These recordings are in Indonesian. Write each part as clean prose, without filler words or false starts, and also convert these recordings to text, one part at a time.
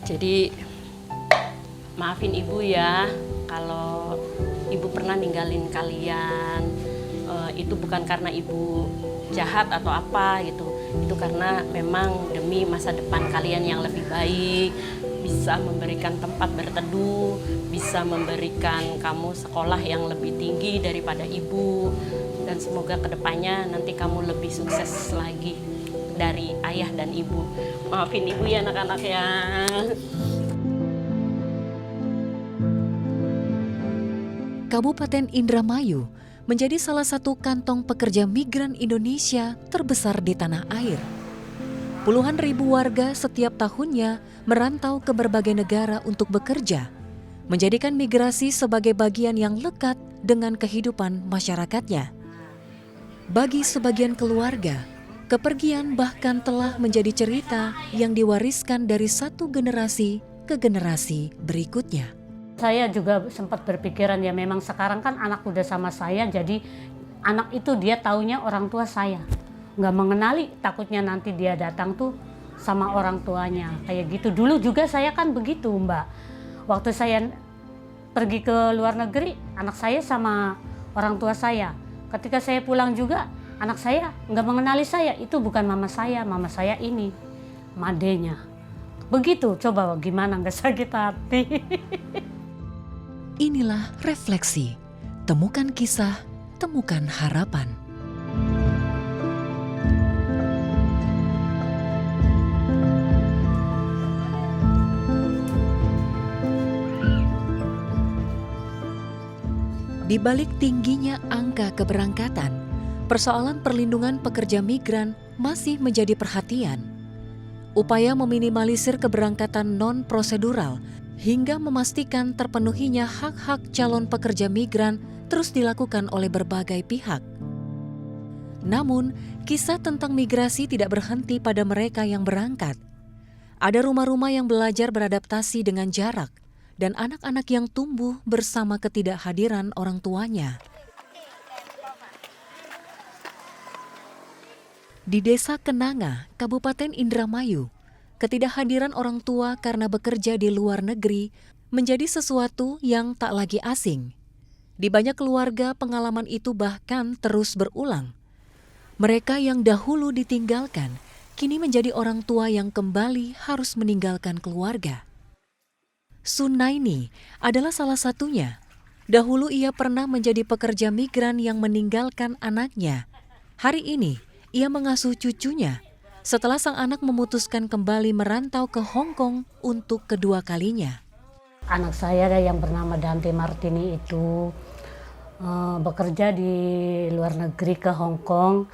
Jadi maafin ibu ya kalau ibu pernah ninggalin kalian. Itu bukan karena ibu jahat atau apa gitu. Itu karena memang demi masa depan kalian yang lebih baik, bisa memberikan tempat berteduh, bisa memberikan kamu sekolah yang lebih tinggi daripada ibu, dan semoga kedepannya nanti kamu lebih sukses lagi dari ayah dan ibu. Maafin ibu ya anak-anak ya. Kabupaten Indramayu menjadi salah satu kantong pekerja migran Indonesia terbesar di tanah air. Puluhan ribu warga setiap tahunnya merantau ke berbagai negara untuk bekerja, menjadikan migrasi sebagai bagian yang lekat dengan kehidupan masyarakatnya. Bagi sebagian keluarga, kepergian bahkan telah menjadi cerita yang diwariskan dari satu generasi ke generasi berikutnya. Saya juga sempat berpikiran ya memang sekarang kan anak udah sama saya, jadi anak itu dia taunya orang tua saya. Nggak mengenali, takutnya nanti dia datang tuh sama orang tuanya. Kayak gitu, dulu juga saya kan begitu Mbak. Waktu saya pergi ke luar negeri, anak saya sama orang tua saya. Ketika saya pulang juga, anak saya nggak mengenali saya, itu bukan mama saya ini, madenya. Begitu, coba gimana nggak sakit hati. Inilah refleksi, temukan kisah, temukan harapan. Di balik tingginya angka keberangkatan, persoalan perlindungan pekerja migran masih menjadi perhatian. Upaya meminimalisir keberangkatan non-prosedural hingga memastikan terpenuhinya hak-hak calon pekerja migran terus dilakukan oleh berbagai pihak. Namun, kisah tentang migrasi tidak berhenti pada mereka yang berangkat. Ada rumah-rumah yang belajar beradaptasi dengan jarak, dan anak-anak yang tumbuh bersama ketidakhadiran orang tuanya. Di Desa Kenanga, Kabupaten Indramayu, ketidakhadiran orang tua karena bekerja di luar negeri menjadi sesuatu yang tak lagi asing. Di banyak keluarga, pengalaman itu bahkan terus berulang. Mereka yang dahulu ditinggalkan, kini menjadi orang tua yang kembali harus meninggalkan keluarga. Sunaini adalah salah satunya. Dahulu ia pernah menjadi pekerja migran yang meninggalkan anaknya. Hari ini, ia mengasuh cucunya setelah sang anak memutuskan kembali merantau ke Hong Kong untuk kedua kalinya. Anak saya yang bernama Dante Martini itu bekerja di luar negeri ke Hong Kong.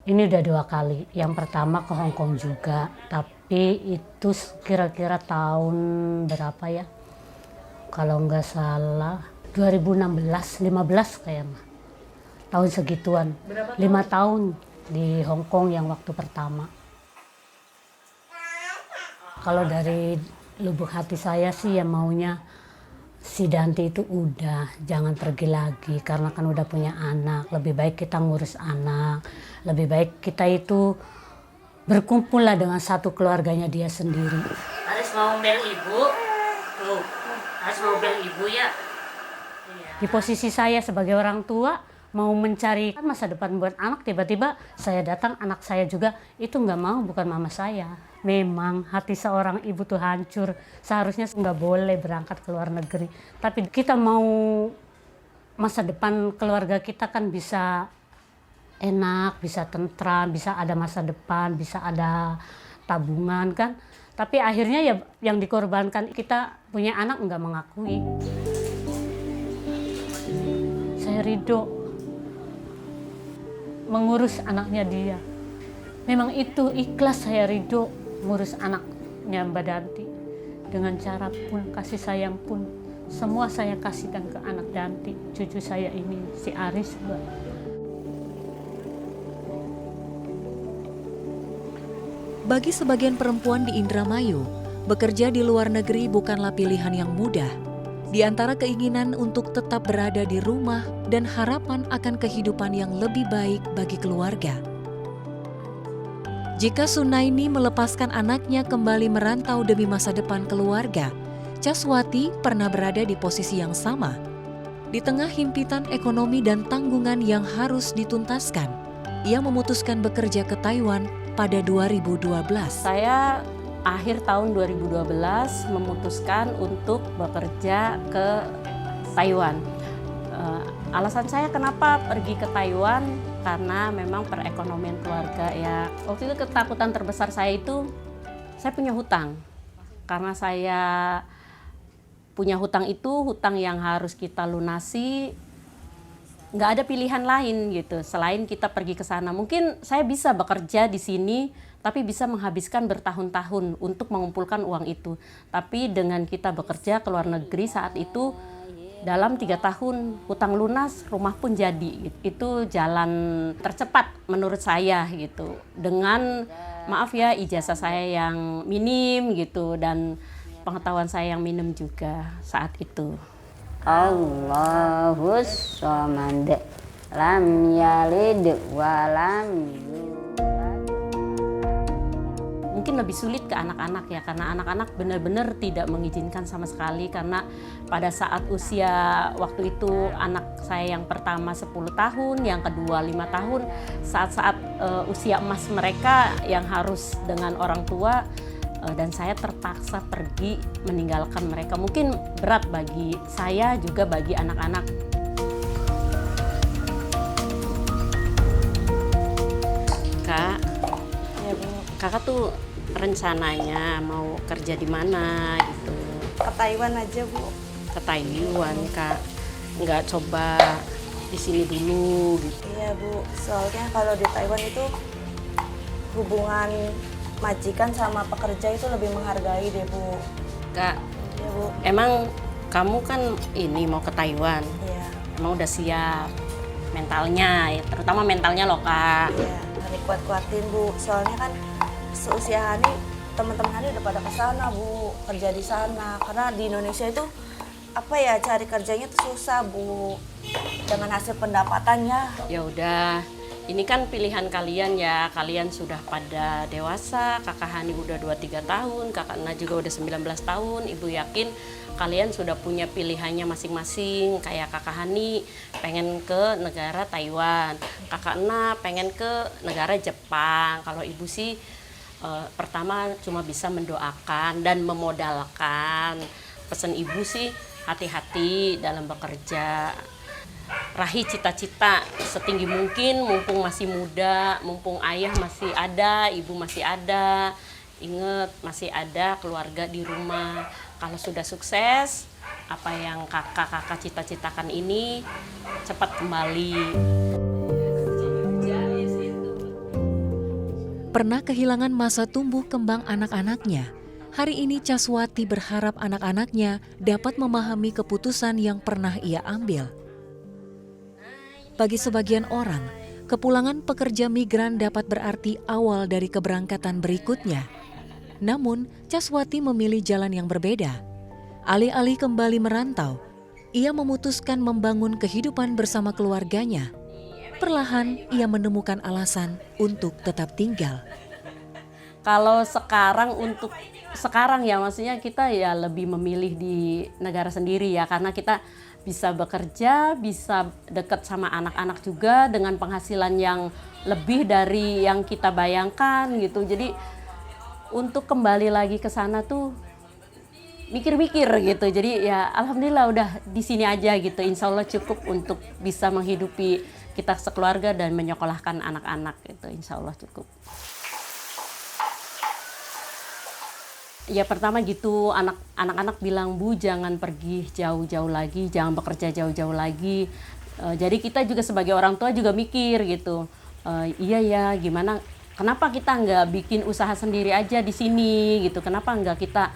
Ini udah 2 kali. Yang pertama ke Hong Kong juga, tapi itu kira-kira tahun berapa ya? Kalau nggak salah 2016, 15 kayaknya. Tahun segituan. 5 tahun di Hong Kong yang waktu pertama. Kalau dari lubuk hati saya sih ya maunya si Dante itu udah jangan pergi lagi karena kan udah punya anak. Lebih baik kita ngurus anak, lebih baik kita itu berkumpul lah dengan satu keluarganya dia sendiri. Harus mau bel ibu, tuh harus mau bel ibu ya. Di posisi saya sebagai orang tua mau mencari masa depan buat anak, tiba-tiba saya datang, anak saya juga itu nggak mau, bukan mama saya. Memang hati seorang ibu tuh hancur, seharusnya nggak boleh berangkat ke luar negeri. Tapi kita mau masa depan keluarga kita kan bisa enak, bisa tentram, bisa ada masa depan, bisa ada tabungan kan. Tapi akhirnya ya yang dikorbankan kita punya anak nggak mengakui. Saya ridho mengurus anaknya dia. Memang itu ikhlas, saya ridho ngurus anaknya Mbak Danti. Dengan cara pun, kasih sayang pun, semua saya kasihkan ke anak Danti, cucu saya ini, si Aris Mbak. Bagi sebagian perempuan di Indramayu, bekerja di luar negeri bukanlah pilihan yang mudah. Di antara keinginan untuk tetap berada di rumah dan harapan akan kehidupan yang lebih baik bagi keluarga. Jika Sunaini melepaskan anaknya kembali merantau demi masa depan keluarga, Caswati pernah berada di posisi yang sama. Di tengah himpitan ekonomi dan tanggungan yang harus dituntaskan, ia memutuskan bekerja ke Taiwan pada 2012. Saya akhir tahun 2012 memutuskan untuk bekerja ke Taiwan. Alasan saya kenapa pergi ke Taiwan, karena memang perekonomian keluarga ya. Waktu itu ketakutan terbesar saya itu, saya punya hutang. Karena saya punya hutang itu, hutang yang harus kita lunasi, nggak ada pilihan lain gitu selain kita pergi ke sana. Mungkin saya bisa bekerja di sini, tapi bisa menghabiskan bertahun-tahun untuk mengumpulkan uang itu. Tapi dengan kita bekerja ke luar negeri saat itu, dalam 3 tahun hutang lunas, rumah pun jadi. Itu jalan tercepat menurut saya gitu. Dengan maaf ya, ijazah saya yang minim gitu dan pengetahuan saya yang minim juga saat itu. Allahus Samad, lam yalid wa lam yulad. Mungkin lebih sulit ke anak-anak ya, karena anak-anak benar-benar tidak mengizinkan sama sekali, karena pada saat usia waktu itu anak saya yang pertama 10 tahun, yang kedua 5 tahun, saat-saat usia emas mereka yang harus dengan orang tua, dan saya terpaksa pergi meninggalkan mereka. Mungkin berat bagi saya juga bagi anak-anak. Kak, ya Bu, kakak tuh rencananya mau kerja di mana gitu? Ke Taiwan aja Bu. Ke Taiwan, Kak. Nggak coba di sini dulu gitu. Iya Bu, soalnya kalau di Taiwan itu hubungan majikan sama pekerja itu lebih menghargai deh Bu. Kak, Iya Bu. emang kamu kan ini mau ke Taiwan, Iya. emang udah siap mentalnya, ya, terutama mentalnya loh Kak. Iya, Hani kuat-kuatin Bu. Soalnya kan seusia Hani, teman-teman Hani udah pada ke sana Bu, kerja di sana. Karena di Indonesia itu apa ya, cari kerjanya tuh susah Bu. Dengan hasil pendapatannya. Ya udah, ini kan pilihan kalian ya, kalian sudah pada dewasa, kakak Hani udah 2-3 tahun, kakak Na juga udah 19 tahun, ibu yakin kalian sudah punya pilihannya masing-masing. Kayak kakak Hani pengen ke negara Taiwan, kakak Na pengen ke negara Jepang. Kalau ibu sih pertama cuma bisa mendoakan dan memodalkan. Pesan ibu sih hati-hati dalam bekerja. Raih cita-cita setinggi mungkin, mumpung masih muda, mumpung ayah masih ada, ibu masih ada. Ingat, masih ada keluarga di rumah. Kalau sudah sukses, apa yang kakak-kakak cita-citakan ini cepat kembali. Pernah kehilangan masa tumbuh kembang anak-anaknya. Hari ini Caswati berharap anak-anaknya dapat memahami keputusan yang pernah ia ambil. Bagi sebagian orang, kepulangan pekerja migran dapat berarti awal dari keberangkatan berikutnya. Namun, Caswati memilih jalan yang berbeda. Alih-alih kembali merantau, ia memutuskan membangun kehidupan bersama keluarganya. Perlahan, ia menemukan alasan untuk tetap tinggal. Kalau untuk sekarang ya, maksudnya kita ya lebih memilih di negara sendiri ya, karena kita bisa bekerja, bisa dekat sama anak-anak juga dengan penghasilan yang lebih dari yang kita bayangkan gitu. Jadi untuk kembali lagi ke sana tuh mikir-mikir gitu. Jadi ya alhamdulillah udah di sini aja gitu. Insya Allah cukup untuk bisa menghidupi kita sekeluarga dan menyekolahkan anak-anak gitu. Insya Allah cukup. Ya pertama gitu, anak-anak bilang, Bu jangan pergi jauh-jauh lagi, jangan bekerja jauh-jauh lagi. Jadi kita juga sebagai orang tua juga mikir gitu, iya ya gimana, kenapa kita nggak bikin usaha sendiri aja di sini gitu, kenapa nggak kita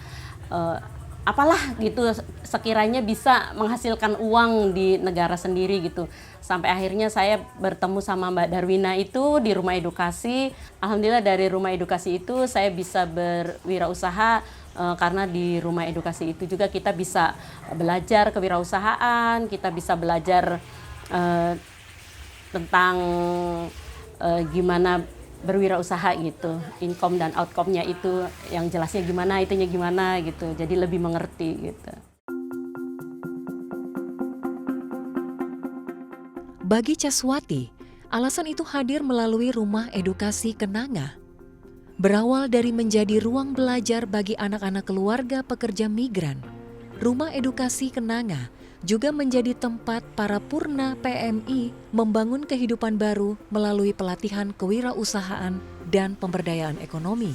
apalah gitu sekiranya bisa menghasilkan uang di negara sendiri gitu. Sampai akhirnya saya bertemu sama Mbak Darwina itu di rumah edukasi. Alhamdulillah dari rumah edukasi itu saya bisa berwirausaha, karena di rumah edukasi itu juga kita bisa belajar kewirausahaan, kita bisa belajar tentang gimana berwirausaha gitu. Income dan outcome-nya itu yang jelasnya gimana, itunya gimana gitu. Jadi lebih mengerti gitu. Bagi Caswati, alasan itu hadir melalui Rumah Edukasi Kenanga. Berawal dari menjadi ruang belajar bagi anak-anak keluarga pekerja migran, Rumah Edukasi Kenanga juga menjadi tempat para purna PMI membangun kehidupan baru melalui pelatihan kewirausahaan dan pemberdayaan ekonomi.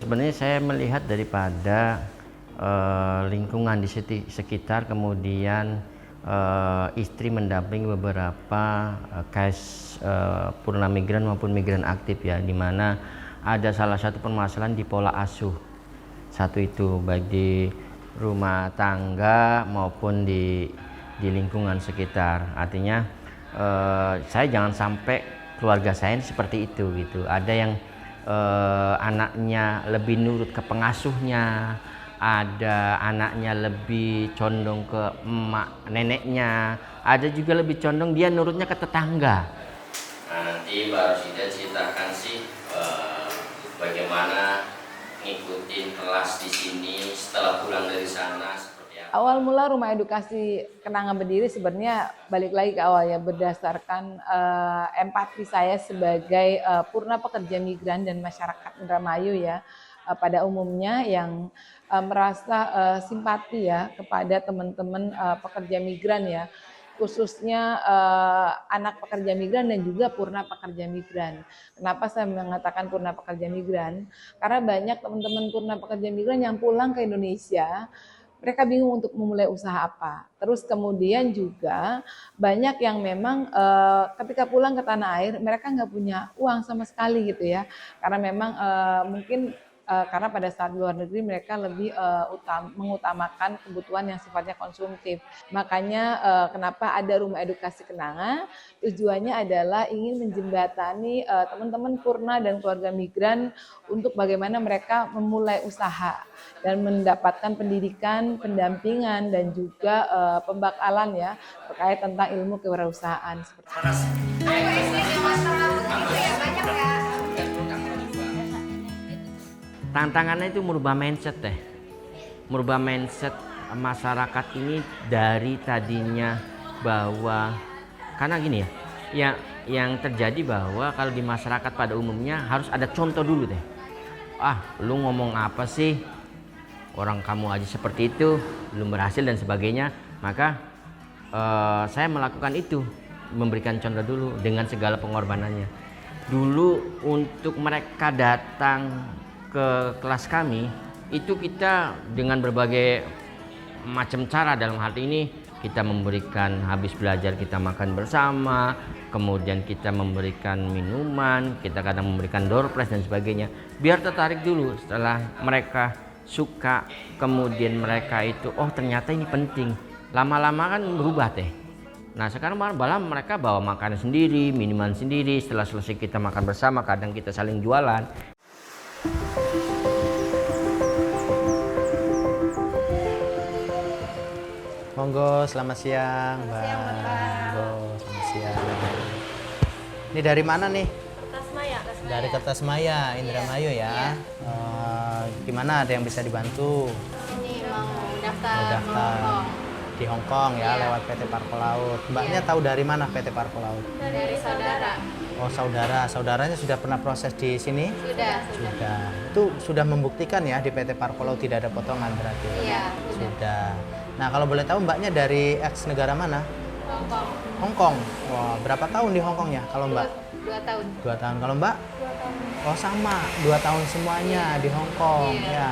Sebenarnya saya melihat daripada lingkungan di sekitar, kemudian istri mendampingi beberapa case purna migran maupun migran aktif ya, di mana ada salah satu permasalahan di pola asuh. Satu itu baik di rumah tangga maupun di lingkungan sekitar. Artinya saya jangan sampai keluarga saya seperti itu gitu. Ada yang anaknya lebih nurut ke pengasuhnya, ada anaknya lebih condong ke emak neneknya, ada juga lebih condong dia nurutnya ke tetangga. Nah, nanti baru Sida ceritakan sih bagaimana ngikutin kelas di sini setelah pulang dari sana seperti apa. Awal mula Rumah Edukasi Kenanga berdiri sebenarnya balik lagi ke awal ya, berdasarkan empati saya sebagai purna pekerja migran dan masyarakat Indramayu ya, pada umumnya yang merasa simpati ya kepada teman-teman pekerja migran ya, khususnya anak pekerja migran dan juga purna pekerja migran. Kenapa saya mengatakan purna pekerja migran? Karena banyak teman-teman purna pekerja migran yang pulang ke Indonesia, mereka bingung untuk memulai usaha apa. Terus kemudian juga banyak yang memang ketika pulang ke tanah air, mereka nggak punya uang sama sekali gitu ya. Karena memang mungkin karena pada saat luar negeri mereka lebih mengutamakan kebutuhan yang sifatnya konsumtif. Makanya kenapa ada Rumah Edukasi Kenanga, tujuannya adalah ingin menjembatani teman-teman purna dan keluarga migran untuk bagaimana mereka memulai usaha dan mendapatkan pendidikan, pendampingan dan juga pembakalan ya terkait tentang ilmu kewirausahaan seperti itu. Tantangannya itu merubah mindset deh. Merubah mindset masyarakat ini dari tadinya bahwa, karena gini ya, yang terjadi bahwa kalau di masyarakat pada umumnya harus ada contoh dulu deh. Ah, lu ngomong apa sih? Orang kamu aja seperti itu, belum berhasil dan sebagainya. Maka saya melakukan itu, memberikan contoh dulu dengan segala pengorbanannya. Dulu untuk mereka datang ke kelas kami itu kita dengan berbagai macam cara, dalam hal ini kita memberikan habis belajar kita makan bersama, kemudian kita memberikan minuman, kita kadang memberikan door prize dan sebagainya, biar tertarik dulu. Setelah mereka suka, kemudian mereka itu oh ternyata ini penting, lama-lama kan berubah teh. Nah sekarang malah mereka bawa makanan sendiri, minuman sendiri. Setelah selesai kita makan bersama, kadang kita saling jualan. Monggo, selamat siang, Mbak. Monggo, selamat siang. Ini dari mana nih? Kertasmaya. Dari Kertasmaya, Indramayu ya. Gimana, ada yang bisa dibantu? Ini mau daftar, Mau daftar di Hong Kong ya, lewat PT Parko Laut. Mbaknya tahu dari mana PT Parko Laut? dari saudara. Oh saudara, saudaranya sudah pernah proses di sini? Sudah. Itu sudah membuktikan ya di PT Parko Laut tidak ada potongan berarti? Iya, Sudah. Nah kalau boleh tahu mbaknya dari ex negara mana? Hongkong. Hongkong. Wah, berapa tahun di Hongkongnya kalau mbak? 2 tahun. 2 tahun. Kalau mbak? 2 tahun. Oh sama, 2 tahun semuanya di Hongkong. Iya. Ya.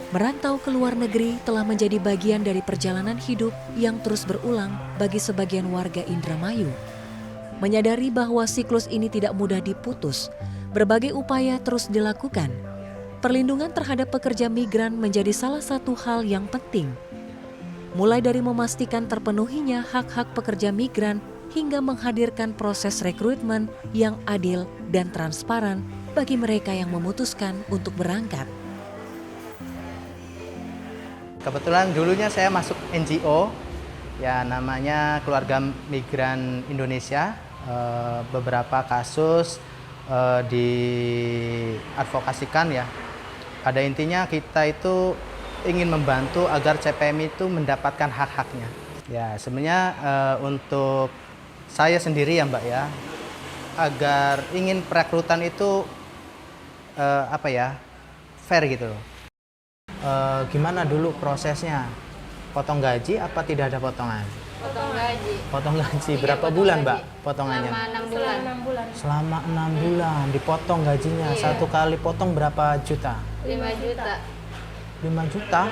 Merantau ke luar negeri telah menjadi bagian dari perjalanan hidup yang terus berulang bagi sebagian warga Indramayu. Menyadari bahwa siklus ini tidak mudah diputus, berbagai upaya terus dilakukan. Perlindungan terhadap pekerja migran menjadi salah satu hal yang penting. Mulai dari memastikan terpenuhinya hak-hak pekerja migran hingga menghadirkan proses rekrutmen yang adil dan transparan bagi mereka yang memutuskan untuk berangkat. Kebetulan dulunya saya masuk NGO Ya, namanya Keluarga Migran Indonesia. Beberapa kasus diadvokasikan ya. Pada intinya kita itu ingin membantu agar CPM itu mendapatkan hak-haknya. Ya, sebenarnya untuk saya sendiri ya Mbak ya, agar ingin perekrutan itu fair gitu loh. Gimana dulu prosesnya? Potong gaji apa tidak ada potongan? Potong gaji. Potong gaji. Iya, Berapa potong bulan gaji. Mbak potongannya? Selama 6 bulan. Selama 6 bulan dipotong gajinya. Iya. Satu kali potong berapa juta? 5 juta. 5 juta?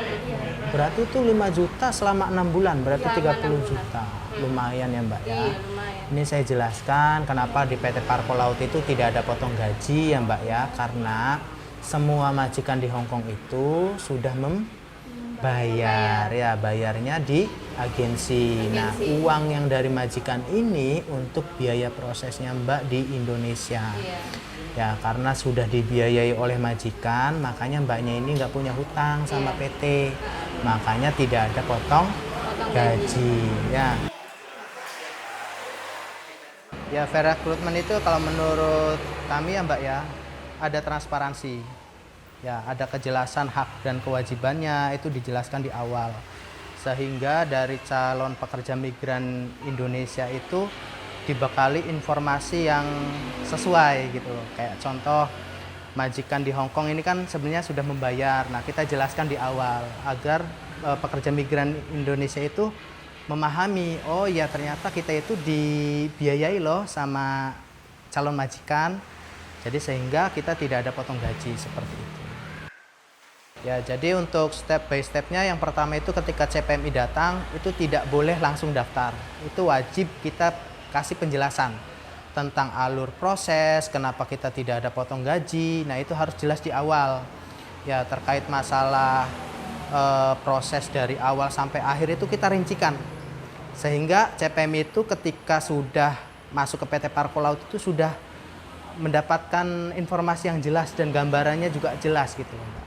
Berarti itu 5 juta selama 6 bulan, berarti Selama 30 6 juta. Lumayan ya Mbak ya. Iya, lumayan. Ini saya jelaskan kenapa di PT Parpol Laut itu tidak ada potong gaji ya Mbak ya. Karena semua majikan di Hong Kong itu sudah membayar ya, bayarnya di agensi. Nah, uang yang dari majikan ini untuk biaya prosesnya Mbak di Indonesia. Iya. Ya, karena sudah dibiayai oleh majikan, makanya Mbaknya ini nggak punya hutang sama PT. Makanya tidak ada potong gaji. Ya, fair recruitment itu kalau menurut kami ya Mbak ya, ada transparansi. Ya, ada kejelasan hak dan kewajibannya, itu dijelaskan di awal. Sehingga dari calon pekerja migran Indonesia itu dibekali informasi yang sesuai gitu loh. Kayak contoh majikan di Hong Kong ini kan sebenarnya sudah membayar. Nah, kita jelaskan di awal agar pekerja migran Indonesia itu memahami, oh ya ternyata kita itu dibiayai loh sama calon majikan. Jadi sehingga kita tidak ada potong gaji seperti itu. Ya, jadi untuk step by stepnya yang pertama itu ketika CPMI datang itu tidak boleh langsung daftar. Itu wajib kita kasih penjelasan tentang alur proses, kenapa kita tidak ada potong gaji. Nah, itu harus jelas di awal. Ya, terkait masalah proses dari awal sampai akhir itu kita rincikan. Sehingga CPMI itu ketika sudah masuk ke PT Parpol Laut itu sudah mendapatkan informasi yang jelas dan gambarannya juga jelas gitu, Mbak.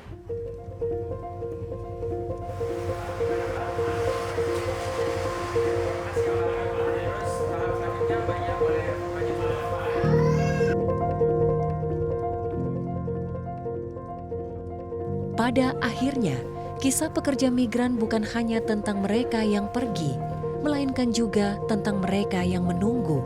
Pada akhirnya, kisah pekerja migran bukan hanya tentang mereka yang pergi, melainkan juga tentang mereka yang menunggu,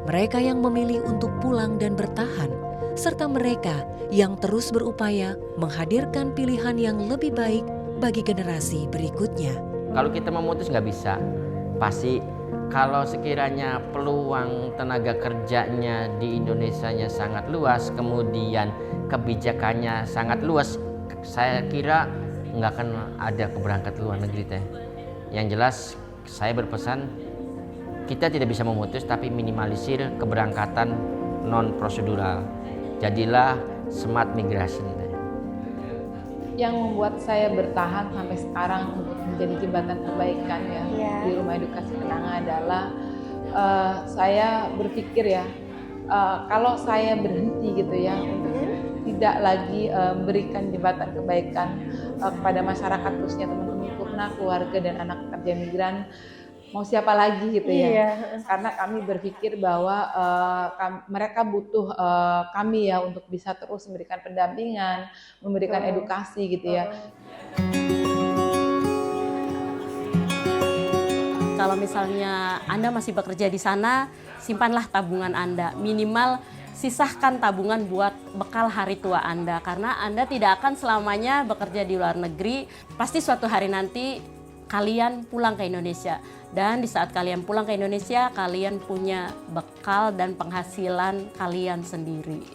mereka yang memilih untuk pulang dan bertahan, serta mereka yang terus berupaya menghadirkan pilihan yang lebih baik bagi generasi berikutnya. Kalau kita memutus nggak bisa, pasti kalau sekiranya peluang tenaga kerjanya di Indonesianya sangat luas, kemudian kebijakannya sangat luas, saya kira nggak akan ada keberangkat luar negeri teh. Yang jelas saya berpesan kita tidak bisa memutus tapi minimalisir keberangkatan non prosedural. Jadilah smart migration teh. Yang membuat saya bertahan sampai sekarang untuk menjadi jembatan kebaikan ya di Rumah Edukasi Kenanga adalah saya berpikir ya kalau saya berhenti gitu ya untuk tidak lagi memberikan jembatan kebaikan kepada masyarakat khususnya teman-teman Purna, keluarga dan anak pekerja migran, mau siapa lagi gitu ya. Karena kami berpikir bahwa mereka butuh kami ya untuk bisa terus memberikan pendampingan, memberikan edukasi gitu ya. Kalau misalnya Anda masih bekerja di sana, simpanlah tabungan Anda. Minimal sisahkan tabungan buat bekal hari tua Anda. Karena Anda tidak akan selamanya bekerja di luar negeri. Pasti suatu hari nanti kalian pulang ke Indonesia. Dan di saat kalian pulang ke Indonesia, kalian punya bekal dan penghasilan kalian sendiri.